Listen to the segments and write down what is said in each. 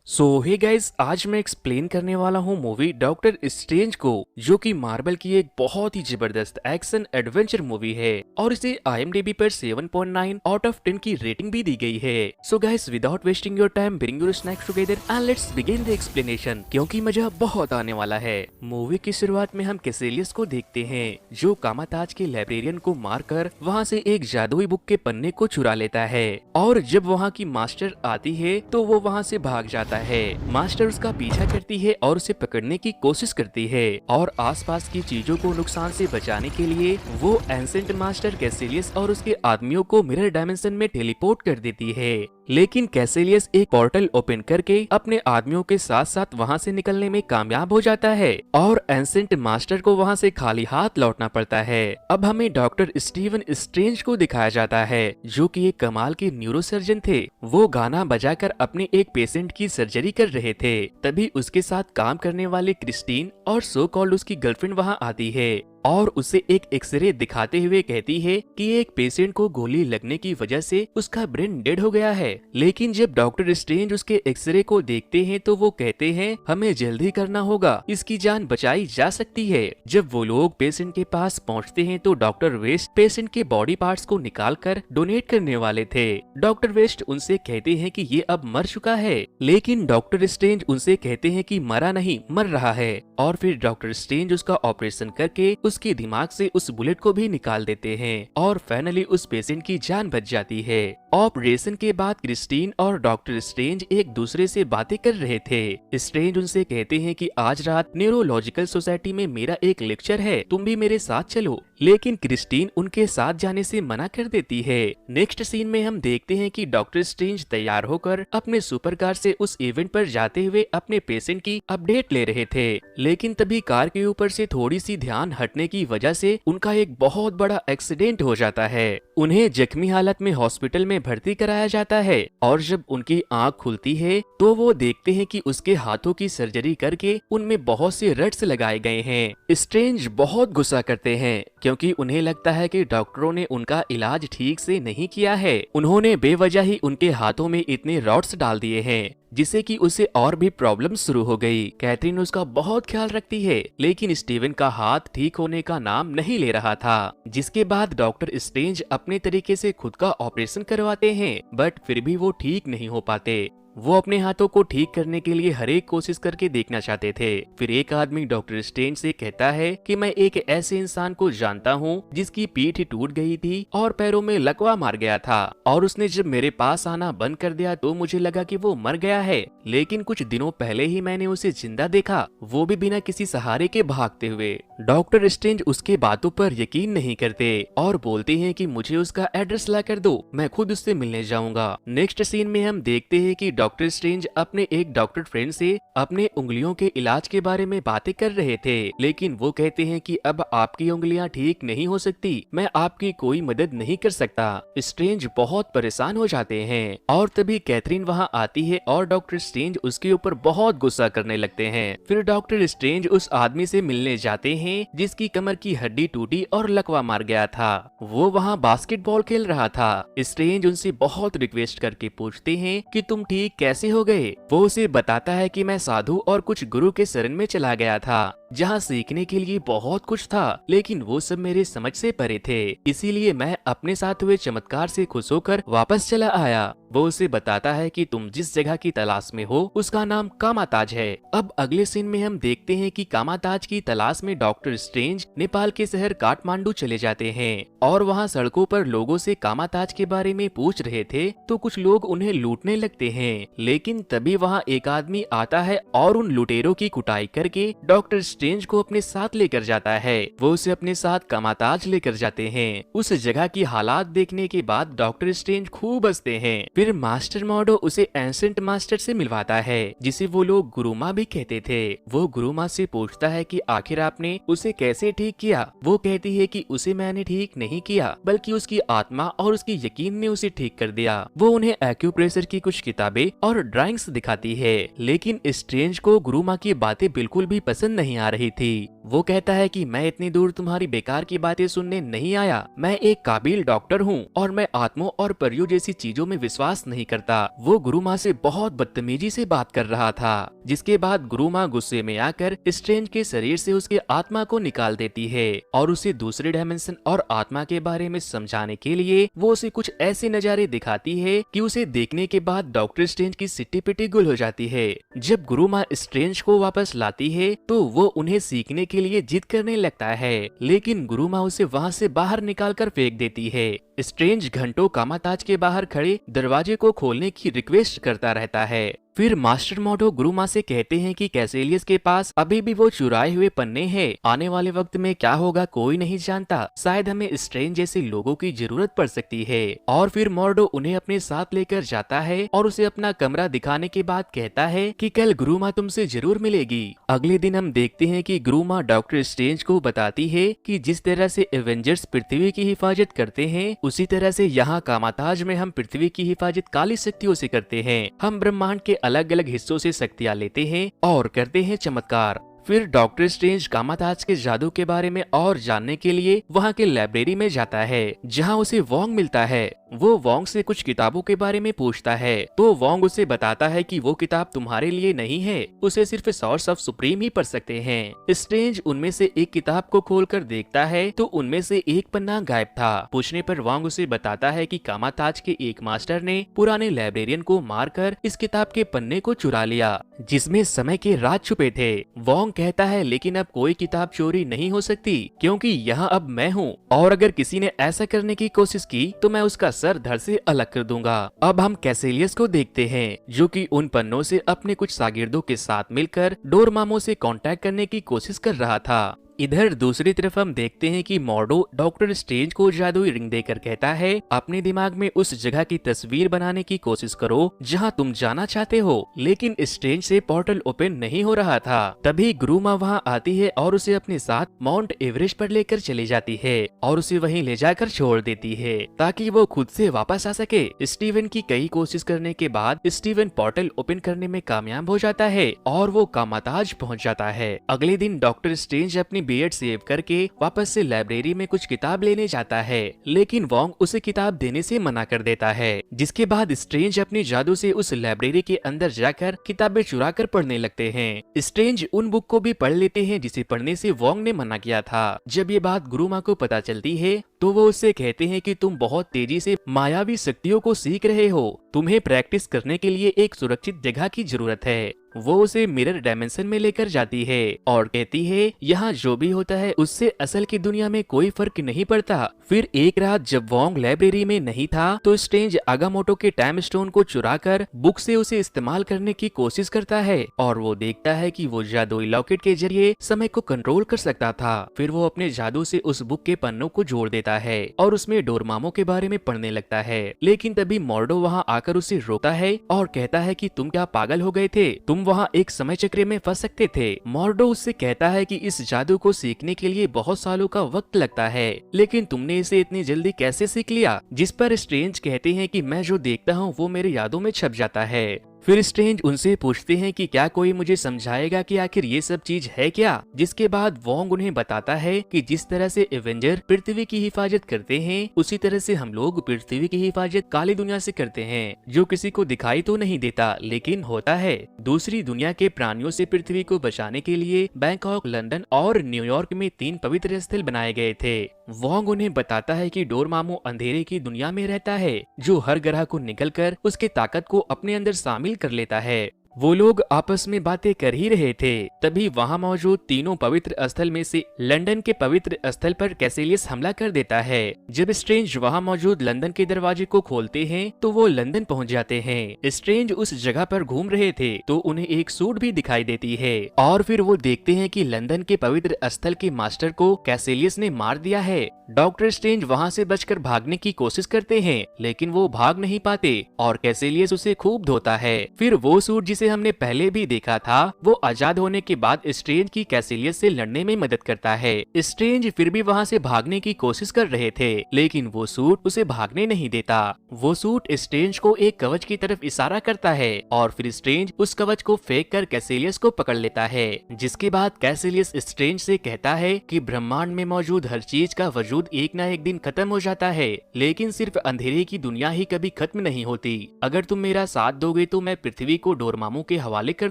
सो hey guys, आज मैं explain करने वाला हूँ मूवी डॉक्टर स्ट्रेंज को, जो कि मार्वल की एक बहुत ही जबरदस्त एक्शन एडवेंचर मूवी है और इसे IMDb पर 7.9 आउट ऑफ 10 की रेटिंग भी दी गई है। So guys, without wasting your time, bring your snacks together and let's begin the explanation, क्योंकि मजा बहुत आने वाला है। मूवी की शुरुआत में हम कैसेलियस को देखते हैं, जो कामाताज के लाइब्रेरियन को मारकर वहाँ से एक जादुई बुक के पन्ने को चुरा लेता है, और जब वहाँ की मास्टर आती है तो वो वहाँ से भाग जाता है। मास्टर उसका पीछा करती है और उसे पकड़ने की कोशिश करती है, और आसपास की चीजों को नुकसान से बचाने के लिए वो एंसेंट मास्टर कैसेलियस और उसके आदमियों को मिरर डायमेंशन में टेलीपोर्ट कर देती है। लेकिन कैसेलियस एक पोर्टल ओपन करके अपने आदमियों के साथ साथ वहाँ से निकलने में कामयाब हो जाता है, और एंसेंट मास्टर को वहाँ से खाली हाथ लौटना पड़ता है। अब हमें डॉक्टर स्टीवन स्ट्रेंज को दिखाया जाता है, जो कि एक कमाल के न्यूरोसर्जन थे। वो गाना बजाकर अपने एक पेशेंट की सर्जरी कर रहे थे। तभी उसके साथ काम करने वाले क्रिस्टीन और सो कॉल्ड उसकी गर्लफ्रेंड वहाँ आती है और उसे एक एक्सरे दिखाते हुए कहती है कि एक पेशेंट को गोली लगने की वजह से उसका ब्रेन डेड हो गया है। लेकिन जब डॉक्टर स्ट्रेंज उसके एक्सरे को देखते हैं तो वो कहते हैं हमें जल्दी करना होगा, इसकी जान बचाई जा सकती है। जब वो लोग पेशेंट के पास पहुंचते हैं तो डॉक्टर वेस्ट पेशेंट के बॉडी पार्ट्स को निकाल कर डोनेट करने वाले थे। डॉक्टर वेस्ट उनसे कहते हैं कि ये अब मर चुका है, लेकिन डॉक्टर स्ट्रेंज उनसे कहते हैं कि मरा नहीं, मर रहा है। और फिर डॉक्टर स्ट्रेंज उसका ऑपरेशन करके उसके दिमाग से उस बुलेट को भी निकाल देते हैं, और फाइनली उस पेशेंट की जान बच जाती है। ऑपरेशन के बाद क्रिस्टीन और डॉक्टर स्ट्रेंज एक दूसरे से बातें कर रहे थे। स्ट्रेंज उनसे कहते हैं कि आज रात न्यूरोलॉजिकल सोसाइटी में मेरा एक लेक्चर है, तुम भी मेरे साथ चलो। लेकिन क्रिस्टीन उनके साथ जाने से मना कर देती है। नेक्स्ट सीन में हम देखते हैं कि डॉक्टर स्ट्रेंज तैयार होकर अपने सुपरकार से उस इवेंट पर जाते हुए अपने पेशेंट की अपडेट ले रहे थे। लेकिन तभी कार के ऊपर से थोड़ी सी ध्यान हटने की वजह से उनका एक बहुत बड़ा एक्सीडेंट हो जाता है। उन्हें जख्मी हालत में हॉस्पिटल में भर्ती कराया जाता है, और जब उनकी आंख खुलती है तो वो देखते हैं कि उसके हाथों की सर्जरी करके उनमें बहुत से रट्स लगाए गए हैं। स्ट्रेंज बहुत गुस्सा करते हैं, क्योंकि उन्हें लगता है कि डॉक्टरों ने उनका इलाज ठीक से नहीं किया है। उन्होंने बेवजह ही उनके हाथों में इतने रॉड्स डाल दिए हैं, जिससे कि उसे और भी प्रॉब्लम शुरू हो गई। कैथरीन उसका बहुत ख्याल रखती है, लेकिन स्टीवन का हाथ ठीक होने का नाम नहीं ले रहा था। जिसके बाद डॉक्टर स्ट्रेंज अपने तरीके से खुद का ऑपरेशन करवाते हैं, बट फिर भी वो ठीक नहीं हो पाते। वो अपने हाथों को ठीक करने के लिए हर एक कोशिश करके देखना चाहते थे। फिर एक आदमी डॉक्टर स्ट्रेंज से कहता है कि मैं एक ऐसे इंसान को जानता हूँ जिसकी पीठ टूट गई थी और पैरों में लकवा मार गया था, और उसने जब मेरे पास आना बंद कर दिया तो मुझे लगा कि वो मर गया है, लेकिन कुछ दिनों पहले ही मैंने उसे जिंदा देखा, वो भी बिना किसी सहारे के भागते हुए। डॉक्टर स्ट्रेंज उसके बातों पर यकीन नहीं करते और बोलते हैं कि मुझे उसका एड्रेस ला कर दो, मैं खुद उससे मिलने जाऊंगा। नेक्स्ट सीन में हम देखते हैं कि डॉक्टर स्ट्रेंज अपने एक डॉक्टर फ्रेंड से अपने उंगलियों के इलाज के बारे में बातें कर रहे थे, लेकिन वो कहते हैं कि अब आपकी उंगलियां ठीक नहीं हो सकती, मैं आपकी कोई मदद नहीं कर सकता। स्ट्रेंज बहुत परेशान हो जाते हैं, और तभी कैथरीन वहां आती है और डॉक्टर स्ट्रेंज उसके ऊपर बहुत गुस्सा करने लगते हैं। फिर डॉक्टर स्ट्रेंज उस आदमी से मिलने जाते हैं जिसकी कमर की हड्डी टूटी और लकवा मार गया था। वो वहाँ बास्केटबॉल खेल रहा था। स्ट्रेंज उनसे बहुत रिक्वेस्ट करके पूछते हैं कि तुम ठीक कैसे हो गए। वो उसे बताता है कि मैं साधु और कुछ गुरु के शरण में चला गया था, जहाँ सीखने के लिए बहुत कुछ था, लेकिन वो सब मेरे समझ से परे थे, इसीलिए मैं अपने साथ हुए चमत्कार से खुश होकर वापस चला आया। वो उसे बताता है कि तुम जिस जगह की तलाश में हो उसका नाम कामाताज है। अब अगले सीन में हम देखते हैं कि कामाताज की तलाश में डॉक्टर स्ट्रेंज नेपाल के शहर काठमांडू चले जाते हैं, और वहाँ सड़कों पर लोगों से कामाताज के बारे में पूछ रहे थे तो कुछ लोग उन्हें लूटने लगते हैं। लेकिन तभी वहाँ एक आदमी आता है और उन लुटेरों की कुटाई करके डॉक्टर स्ट्रेंज को अपने साथ लेकर जाता है। वो उसे अपने साथ कामाताज लेकर जाते हैं। उस जगह की हालात देखने के बाद डॉक्टर स्ट्रेंज खूब हंसते हैं। फिर मास्टर मॉडो उसे एंसेंट मास्टर से मिलवाता है, जिसे वो लोग गुरुमा भी कहते थे। वो गुरुमा से पूछता है कि आखिर आपने उसे कैसे ठीक किया। वो कहती है कि उसे मैंने ठीक नहीं किया, बल्कि उसकी आत्मा और उसकी यकीन ने उसे ठीक कर दिया। वो उन्हें एक्यूप्रेशर की कुछ किताबें और ड्राइंग्स दिखाती है, लेकिन स्ट्रेंज को गुरुमा की बातें बिल्कुल भी पसंद नहीं आ रही थी। वो कहता है कि मैं इतनी दूर तुम्हारी बेकार की बातें सुनने नहीं आया, मैं एक काबिल डॉक्टर हूँ और मैं आत्मों और परियों जैसी चीजों में विश्वास नहीं करता। वो गुरु माँ से बहुत बदतमीजी से बात कर रहा था, जिसके बाद गुरु माँ गुस्से में आकर स्ट्रेंज के शरीर से उसके आत्मा को निकाल देती है और उसे दूसरे डायमेंशन और आत्मा के बारे में समझाने के लिए वो उसे कुछ ऐसे नजारे दिखाती है कि उसे देखने के बाद डॉक्टर स्ट्रेंज की सिट्टी पिट्टी गुल हो जाती है। जब गुरु माँ स्ट्रेंज को वापस लाती है तो वो उन्हें सीखने के लिए जिद करने लगता है, लेकिन गुरु माँ उसे वहाँ से बाहर निकाल कर फेंक देती है। स्ट्रेंज घंटों कामाताज के बाहर खड़े दरवाजे को खोलने की रिक्वेस्ट करता रहता है। फिर मास्टर मोटो गुरु माँ से कहते हैं कि कैसेलियस के पास अभी भी वो चुराए हुए पन्ने हैं। आने वाले वक्त में क्या होगा कोई नहीं जानता, शायद हमें स्ट्रेंज जैसे लोगों की जरूरत पड़ सकती है। और फिर मोर्डो उन्हें अपने साथ लेकर जाता है और उसे अपना कमरा दिखाने के बाद कहता है कि कल गुरु माँ तुमसे जरूर मिलेगी। अगले दिन हम देखते हैं कि गुरु माँ डॉक्टर स्ट्रेंज को बताती है कि जिस तरह से एवेंजर्स पृथ्वी की हिफाजत करते हैं, उसी तरह से यहाँ कामाताज में हम पृथ्वी की हिफाजत काली शक्तियों से करते हैं। हम ब्रह्मांड के अलग अलग हिस्सों से शक्तियाँ लेते हैं और करते हैं चमत्कार। फिर डॉक्टर स्ट्रेंज कामाताज के जादू के बारे में और जानने के लिए वहाँ के लाइब्रेरी में जाता है, जहाँ उसे वोंग मिलता है। वो वोंग से कुछ किताबों के बारे में पूछता है तो वोंग उसे बताता है कि वो किताब तुम्हारे लिए नहीं है, उसे सिर्फ सॉर्ड्स ऑफ सुप्रीम ही पढ़ सकते हैं। स्ट्रेंज उनमें से एक किताब को खोलकर देखता है तो उनमें से एक पन्ना गायब था। पूछने पर वोंग उसे बताता है कि कामाताज के एक मास्टर ने पुराने लाइब्रेरियन को मारकर इस किताब के पन्ने को चुरा लिया, जिसमें समय के राज छुपे थे। वोंग कहता है लेकिन अब कोई किताब चोरी नहीं हो सकती, क्योंकि यहाँ अब मैं हूँ और अगर किसी ने ऐसा करने की कोशिश की तो मैं उसका सर धड़ से अलग कर दूंगा। अब हम कैसेलियस को देखते हैं, जो कि उन पन्नों से अपने कुछ शागिर्दों के साथ मिलकर डोरमामो से कांटेक्ट करने की कोशिश कर रहा था। इधर दूसरी तरफ हम देखते हैं कि मोर्डो डॉक्टर स्ट्रेंज को जादुई रिंग देकर कहता है अपने दिमाग में उस जगह की तस्वीर बनाने की कोशिश करो जहां तुम जाना चाहते हो, लेकिन स्ट्रेंज से पोर्टल ओपन नहीं हो रहा था। तभी गुरु माँ वहां आती है और उसे अपने साथ माउंट एवरेस्ट पर लेकर चली जाती है और उसे वहीं ले जाकर छोड़ देती है ताकि वो खुद से वापस आ सके। स्टीवन की कई कोशिश करने के बाद स्टीवन पोर्टल ओपन करने में कामयाब हो जाता है और वो कामाताज पहुँच जाता है। अगले दिन डॉक्टर स्ट्रेंज अपनी बीएड सेव करके वापस से लाइब्रेरी में कुछ किताब लेने जाता है, लेकिन वोंग उसे किताब देने से मना कर देता है, जिसके बाद स्ट्रेंज अपने जादू से उस लाइब्रेरी के अंदर जाकर किताबें चुरा कर पढ़ने लगते हैं। स्ट्रेंज उन बुक को भी पढ़ लेते हैं जिसे पढ़ने से वोंग ने मना किया था। जब ये बात गुरु माँ को पता चलती है तो वो उससे कहते हैं कि तुम बहुत तेजी से मायावी शक्तियों को सीख रहे हो, तुम्हें प्रैक्टिस करने के लिए एक सुरक्षित जगह की जरूरत है। वो उसे मिरर डायमेंशन में लेकर जाती है और कहती है यहाँ जो भी होता है उससे असल की दुनिया में कोई फर्क नहीं पड़ता। फिर एक रात जब वोंग लाइब्रेरी में नहीं था तो स्ट्रेंज आगामोटो के टाइम स्टोन को चुराकर बुक से उसे इस्तेमाल करने की कोशिश करता है और वो देखता है कि वो जादुई लॉकेट के जरिए समय को कंट्रोल कर सकता था। फिर वो अपने जादू से उस बुक के पन्नों को जोड़ देता है और उसमें डोरमामो के बारे में पढ़ने लगता है, लेकिन तभी मोर्डो वहाँ आकर उसे रोकता है और कहता है कि तुम क्या पागल हो गए थे, तुम वहाँ एक समय चक्र में फंस सकते थे। मोर्डो उससे कहता है कि इस जादू को सीखने के लिए बहुत सालों का वक्त लगता है, लेकिन तुमने इसे इतनी जल्दी कैसे सीख लिया। जिस पर स्ट्रेंज कहते हैं कि मैं जो देखता हूँ वो मेरी यादों में छप जाता है। फिर स्ट्रेंज उनसे पूछते हैं कि क्या कोई मुझे समझाएगा कि आखिर ये सब चीज है क्या। जिसके बाद वोंग उन्हें बताता है कि जिस तरह से एवेंजर पृथ्वी की हिफाजत करते हैं उसी तरह से हम लोग पृथ्वी की हिफाजत काली दुनिया से करते हैं, जो किसी को दिखाई तो नहीं देता लेकिन होता है। दूसरी दुनिया के प्राणियों से पृथ्वी को बचाने के लिए बैंकॉक, लंदन और न्यूयॉर्क में 3 पवित्र स्थल बनाए गए थे। वोंग उन्हें बताता है कि डोरमामो अंधेरे की दुनिया में रहता है, जो हर ग्रह को निकलकर उसके ताकत को अपने अंदर शामिल कर लेता है। वो लोग आपस में बातें कर ही रहे थे, तभी वहाँ मौजूद 3 पवित्र स्थल में से लंदन के पवित्र स्थल पर कैसेलियस हमला कर देता है। जब स्ट्रेंज वहाँ मौजूद लंदन के दरवाजे को खोलते हैं तो वो लंदन पहुँच जाते हैं। स्ट्रेंज उस जगह पर घूम रहे थे तो उन्हें एक सूट भी दिखाई देती है और फिर वो देखते हैं कि लंदन के पवित्र स्थल के मास्टर को कैसेलियस ने मार दिया है। डॉक्टर स्ट्रेंज वहाँ से बचकर भागने की कोशिश करते हैं, लेकिन वो भाग नहीं पाते और कैसेलियस उसे खूब धोता है। फिर वो सूट जिसे जिसे हमने पहले भी देखा था, वो आजाद होने के बाद स्ट्रेंज की कैसिलियस से लड़ने में मदद करता है। स्ट्रेंज फिर भी वहाँ से भागने की कोशिश कर रहे थे, लेकिन वो सूट उसे भागने नहीं देता। वो सूट स्ट्रेंज को एक कवच की तरफ इशारा करता है और फिर स्ट्रेंज उस कवच को फेंक कर कैसिलियस को पकड़ लेता है। जिसके बाद कैसिलियस स्ट्रेंज से कहता है कि ब्रह्मांड में मौजूद हर चीज का वजूद एक ना एक दिन खत्म हो जाता है, लेकिन सिर्फ अंधेरे की दुनिया ही कभी खत्म नहीं होती। अगर तुम मेरा साथ दोगे तो मैं पृथ्वी को डोरमामू के हवाले कर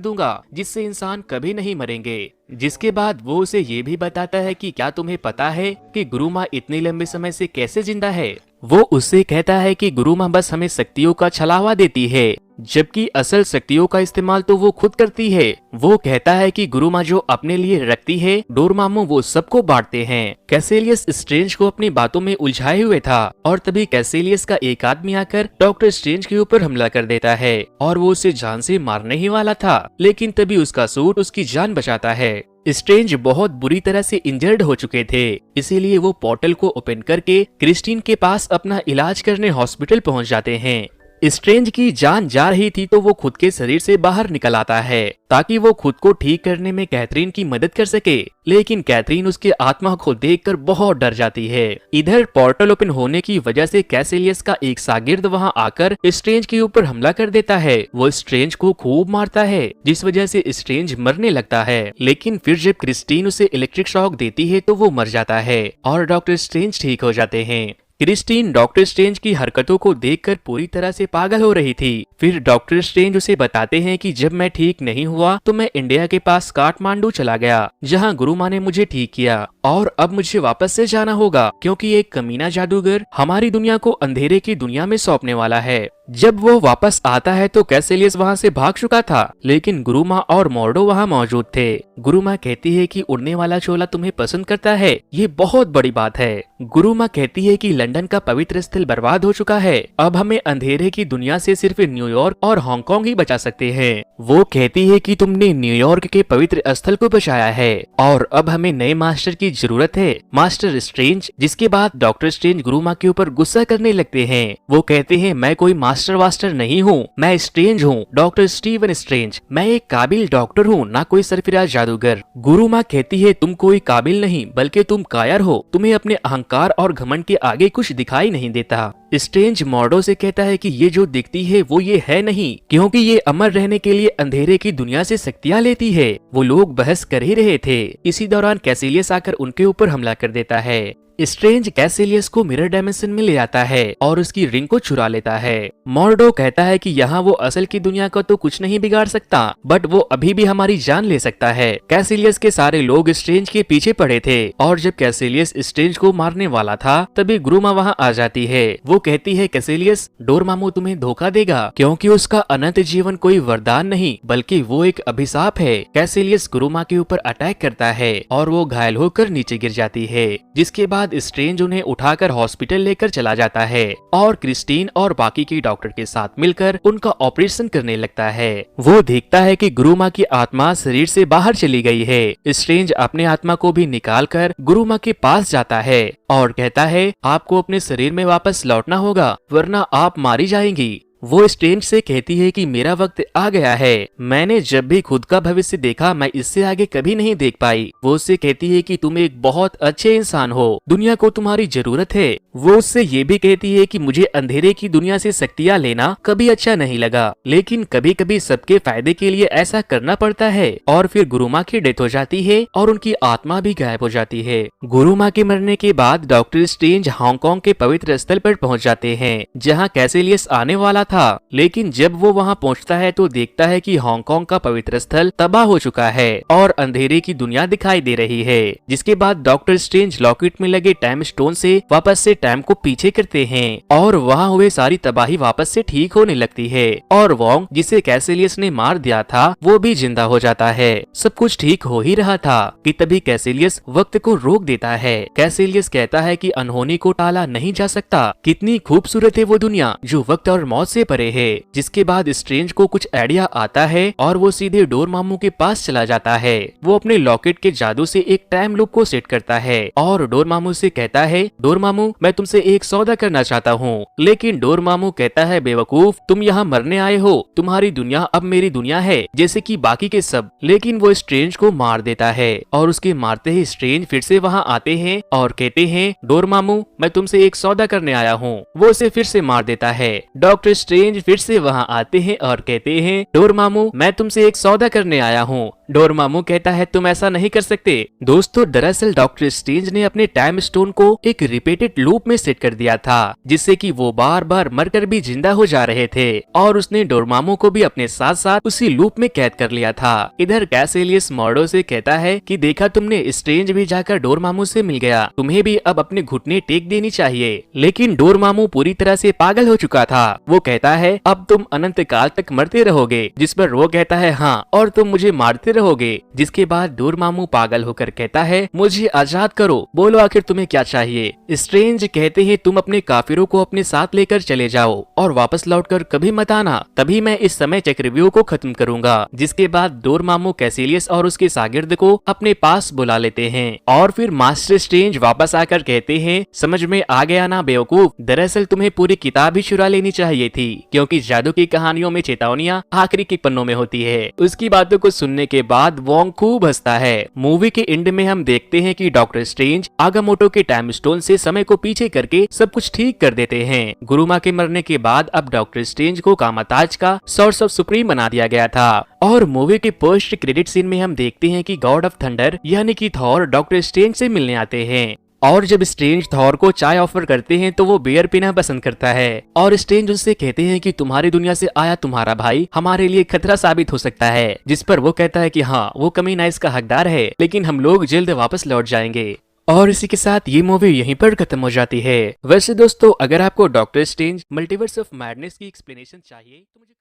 दूंगा, जिससे इंसान कभी नहीं मरेंगे। जिसके बाद वो उसे ये भी बताता है कि क्या तुम्हें पता है कि गुरु माँ इतने लंबे समय से कैसे जिंदा है। वो उससे कहता है कि गुरु माँ बस हमें शक्तियों का छलावा देती है, जबकि असल शक्तियों का इस्तेमाल तो वो खुद करती है। वो कहता है कि गुरु माँ जो अपने लिए रखती है, डोरमामू वो सबको बांटते हैं। कैसिलियस स्ट्रेंज को अपनी बातों में उलझाए हुए था और तभी कैसिलियस का एक आदमी आकर डॉक्टर स्ट्रेंज के ऊपर हमला कर देता है और वो उसे जान से मारने ही वाला था, लेकिन तभी उसका सूट उसकी जान बचाता है। स्ट्रेंज बहुत बुरी तरह से इंजर्ड हो चुके थे, इसीलिए वो पोर्टल को ओपन करके क्रिस्टीन के पास अपना इलाज करने हॉस्पिटल पहुंच जाते हैं। स्ट्रेंज की जान जा रही थी तो वो खुद के शरीर से बाहर निकल आता है ताकि वो खुद को ठीक करने में कैथरीन की मदद कर सके, लेकिन कैथरीन उसके आत्मा को देखकर बहुत डर जाती है। इधर पोर्टल ओपन होने की वजह से कैसिलियस का एक शागिर्द वहां आकर स्ट्रेंज के ऊपर हमला कर देता है। वो स्ट्रेंज को खूब मारता है, जिस वजह से स्ट्रेंज मरने लगता है, लेकिन फिर जब क्रिस्टीन उसे इलेक्ट्रिक शॉक देती है तो वो मर जाता है और डॉक्टर स्ट्रेंज ठीक हो जाते हैं। क्रिस्टीन डॉक्टर स्ट्रेंज की हरकतों को देखकर पूरी तरह से पागल हो रही थी। फिर डॉक्टर स्ट्रेंज उसे बताते हैं कि जब मैं ठीक नहीं हुआ तो मैं इंडिया के पास काठमांडू चला गया, जहां गुरु माँ ने मुझे ठीक किया, और अब मुझे वापस से जाना होगा क्योंकि एक कमीना जादूगर हमारी दुनिया को अंधेरे की दुनिया में सौंपने वाला है। जब वो वापस आता है तो कैसिलियस वहाँ से भाग चुका था, लेकिन गुरु माँ और मॉर्डो वहाँ मौजूद थे। गुरु माँ कहती है कि उड़ने वाला चोला तुम्हें पसंद करता है, ये बहुत बड़ी बात है। गुरु माँ कहती है कि लंदन का पवित्र स्थल बर्बाद हो चुका है, अब हमें अंधेरे की दुनिया से सिर्फ न्यूयॉर्क और हांगकांग ही बचा सकते हैं। वो कहती है कि तुमने न्यूयॉर्क के पवित्र स्थल को बचाया है और अब हमें नए मास्टर की जरूरत है, मास्टर स्ट्रेंज। जिसके बाद डॉक्टर स्ट्रेंज गुरु माँ के ऊपर गुस्सा करने लगते हैं। वो कहते हैं मैं कोई मास्टर वास्टर नहीं हूँ, मैं स्ट्रेंज हूँ, डॉक्टर स्टीवन स्ट्रेंज। मैं एक काबिल डॉक्टर हूँ, ना कोई सरफिराज जादूगर। गुरु माँ कहती है तुम कोई काबिल नहीं बल्कि तुम कायर हो, तुम्हें अपने अहंकार और घमंड के आगे कुछ दिखाई नहीं देता। स्ट्रेंज मॉर्डो से कहता है कि ये जो दिखती है वो ये है नहीं, क्योंकि ये अमर रहने के लिए अंधेरे की दुनिया से शक्तियाँ लेती है। वो लोग बहस कर ही रहे थे, इसी दौरान कैसिलियस आकर उनके ऊपर हमला कर देता है। स्ट्रेंज कैसिलियस को मिरर डायमेंशन में ले आता है और उसकी रिंग को चुरा लेता है। मॉर्डो कहता है कि यहाँ वो असल की दुनिया को तो कुछ नहीं बिगाड़ सकता, बट वो अभी भी हमारी जान ले सकता है। कैसिलियस के सारे लोग स्ट्रेंज के पीछे पड़े थे और जब कैसिलियस स्ट्रेंज को मारने वाला था तभी गुरुमा वहाँ आ जाती है। वो कहती है कैसिलियस डोरमामू तुम्हें धोखा देगा क्योंकि उसका अनंत जीवन कोई वरदान नहीं बल्कि वो एक अभिशाप है। कैसिलियस गुरुमा के ऊपर अटैक करता है और वो घायल होकर नीचे गिर जाती है, जिसके बाद स्ट्रेंज उन्हें उठाकर हॉस्पिटल लेकर चला जाता है और क्रिस्टीन और बाकी के डॉक्टर के साथ मिलकर उनका ऑपरेशन करने लगता है। वो देखता है कि गुरु माँ की आत्मा शरीर से बाहर चली गई है। स्ट्रेंज अपने आत्मा को भी निकालकर गुरु माँ के पास जाता है और कहता है आपको अपने शरीर में वापस लौटना होगा वरना आप मारी जाएंगी। वो स्ट्रेंज से कहती है कि मेरा वक्त आ गया है, मैंने जब भी खुद का भविष्य देखा मैं इससे आगे कभी नहीं देख पाई। वो उससे कहती है कि तुम एक बहुत अच्छे इंसान हो, दुनिया को तुम्हारी जरूरत है। वो उससे ये भी कहती है कि मुझे अंधेरे की दुनिया से शक्तियाँ लेना कभी अच्छा नहीं लगा, लेकिन कभी कभी सबके फायदे के लिए ऐसा करना पड़ता है। और फिर गुरु माँ की डेथ हो जाती है और उनकी आत्मा भी गायब हो जाती है। गुरु माँ के मरने के बाद डॉक्टर स्ट्रेंज हांगकांग के पवित्र स्थल पर पहुँच जाते हैं जहाँ कैसिलियस आने वाला था, लेकिन जब वो वहां पहुंचता है तो देखता है कि हांगकांग का पवित्र स्थल तबाह हो चुका है और अंधेरे की दुनिया दिखाई दे रही है। जिसके बाद डॉक्टर स्ट्रेंज लॉकेट में लगे टाइम स्टोन से वापस से टाइम को पीछे करते हैं और वहां हुए सारी तबाही वापस से ठीक होने लगती है और वोंग जिसे कैसिलियस ने मार दिया था वो भी जिंदा हो जाता है। सब कुछ ठीक हो ही रहा था कि तभी कैसिलियस वक्त को रोक देता है। कैसिलियस कहता है कि अनहोनी को टाला नहीं जा सकता, कितनी खूबसूरत है वो दुनिया जो वक्त और मौत से परे है। जिसके बाद स्ट्रेंज को कुछ आइडिया आता है और वो सीधे डोरमामू के पास चला जाता है। वो अपने लॉकेट के जादू से एक टाइम लूप को सेट करता है और डोरमामू से कहता है डोरमामू मैं मैं तुमसे एक सौदा करना चाहता हूँ। लेकिन डोरमामू कहता है, बेवकूफ, तुम यहाँ मरने आए हो, तुम्हारी दुनिया अब मेरी दुनिया है जैसे कि बाकी के सब। लेकिन वो स्ट्रेंज को मार देता है और उसके मारते ही स्ट्रेंज फिर से वहाँ आते हैं और कहते हैं, डोरमामू, मैं तुमसे एक सौदा करने आया हूँ। वो उसे फिर से मार देता है। डॉक्टर स्ट्रेंज फिर से वहाँ आते हैं और कहते हैं, डोरमामू, मैं तुमसे एक सौदा करने आया हूँ। डोरमामू कहता है, तुम ऐसा नहीं कर सकते। दोस्तों, दरअसल डॉक्टर स्ट्रेंज ने अपने टाइम स्टोन को एक रिपीटेड लूप में सेट कर दिया था, जिससे कि वो बार बार मरकर भी जिंदा हो जा रहे थे और उसने डोरमामू को भी अपने साथ साथ उसी लूप में कैद कर लिया था। इधर कैसेलियस मॉर्डो से कहता है कि देखा तुमने, स्ट्रेंज भी जाकर डोरमामू से मिल गया, तुम्हें भी अब अपने घुटने टेक देनी चाहिए। लेकिन डोरमामू पूरी तरह से पागल हो चुका था। वो कहता है, अब तुम अनंत काल तक मरते रहोगे। जिस पर वो कहता है, हाँ, और तुम मुझे मारते रहोगे। जिसके बाद डोरमामू पागल होकर कहता है, मुझे आजाद करो, बोलो आखिर तुम्हें क्या चाहिए। स्ट्रेंज कहते हैं, तुम अपने काफिरों को अपने साथ लेकर चले जाओ और वापस लौटकर कभी मत आना, तभी मैं इस समय चक्रव्यूह को खत्म करूंगा। जिसके बाद डोरमामू कैसेलियस और उसके शागिर्द को अपने पास बुला लेते हैं और फिर मास्टर स्ट्रेंज वापस आकर कहते हैं, समझ में आ गया ना बेवकूफ, दरअसल तुम्हें पूरी किताब ही चुरा लेनी चाहिए थी, क्योंकि जादू की कहानियों में चेतावनियां आखिरी के पन्नों में होती है। उसकी बातों को सुनने के बाद वोंग खूब हंसता है। मूवी के एंड में हम देखते हैं कि डॉक्टर स्ट्रेंज आगामोटो के टाइम स्टोन से समय को पीछे करके सब कुछ ठीक कर देते हैं। गुरुमा के मरने के बाद अब डॉक्टर स्ट्रेंज को कामाताज का सोर्स ऑफ सुप्रीम बना दिया गया था। और मूवी के पोस्ट क्रेडिट सीन में हम देखते हैं कि गॉड ऑफ थंडर यानी कि थॉर डॉक्टर स्ट्रेंज से मिलने आते हैं। और जब स्ट्रेंज थॉर को चाय ऑफर करते हैं तो वो बियर पीना पसंद करता है और स्ट्रेंज उससे कहते हैं कि तुम्हारी दुनिया से आया तुम्हारा भाई हमारे लिए खतरा साबित हो सकता है। जिस पर वो कहता है कि हाँ, वो कमी ना इसका हकदार है, लेकिन हम लोग जल्द वापस लौट जाएंगे। और इसी के साथ ये मूवी यहीं पर खत्म हो जाती है। वैसे दोस्तों, अगर आपको doctor strange multiverse of madness की एक्सप्लेनेशन चाहिए तो मुझे